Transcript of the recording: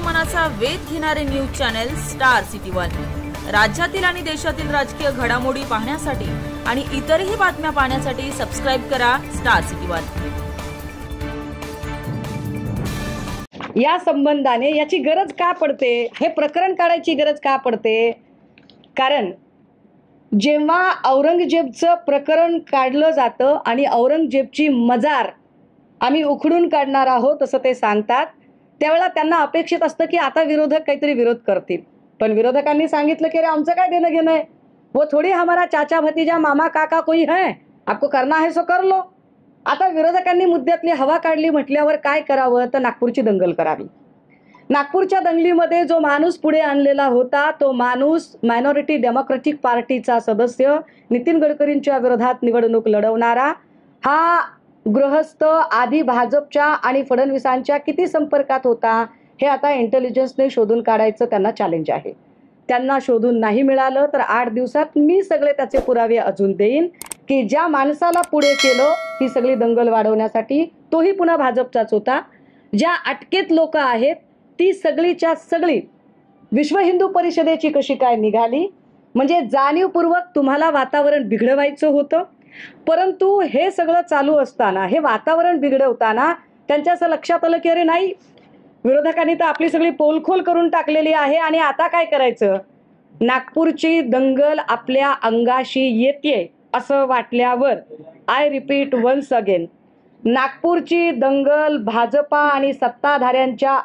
मनाचा वेध घेणारे news channel star city one. राज्यातील आणि देशातील राजकीय घडामोडी पाहण्यासाठी आणि इतरही बातम्या पाहण्यासाठी सबस्क्राइब करा स्टार सिटी वन। या संबंधाने याची गरज का पडते, हे प्रकरण काढायची गरज का पडते? कारण जेव्हा औरंगजेबचं प्रकरण काढलं जातं आणि औरंगजेबची मजार आम्ही उखडून काढणार आहोत असं ते सांगतात, त्यावेळेला त्यांना अपेक्षित असतं की आता विरोधक काहीतरी विरोध करतील। पण विरोधकांनी सांगितलं की रे आमचं काय देणं घेणं आहे, वो थोड़ी हमारा चाचा भतीजा मामा काका कोई है, आपको करना है सो कर लो। आता विरोधकांनी मुद्द्यातली हवा काढली म्हटल्यावर काय करावं, तर नागपूरची दंगल करावी। नागपूरच्या दंगलीमध्ये जो माणूस पुढे आणलेला होता तो माणूस मायनॉरिटी डेमोक्रेटिक पार्टीचा सदस्य, नितीन गडकरींच्या विरोधात निवडणूक लढवणारा, हा गृहस्थ आधी भाजपच्या आणि फडणवीसांच्या किती संपर्कात होता हे आता इंटेलिजन्सने शोधून काढायचं त्यांना चॅलेंज आहे। त्यांना शोधून नाही मिळालं तर 8 दिवसात मी सगळे त्याचे पुरावे अजून देईन की ज्या माणसाला पुढे केलं ही सगळी दंगल वाढवण्यासाठी तोही पुन्हा भाजपचाच होता। ज्या अटकेत लोक आहेत ती सगळीच्या सगळी विश्व हिंदू परिषदेची कशी काय निघाली, म्हणजे जाणीवपूर्वक तुम्हाला वातावरण बिघडवायचं होतं। परंतु हे सगळं चालू असताना, हे वातावरण बिघडवताना त्यांच्या असं लक्षात आलं की अरे नाही, विरोधकांनी तर आपली सगळी पोलखोल करून टाकलेली आहे आणि आता काय करायचं, नागपूरची दंगल आपल्या अंगाशी येते असं वाटल्यावर आय रिपीट वन्स अगेन, नागपूरची दंगल भाजपा आणि सत्ताधाऱ्यांच्या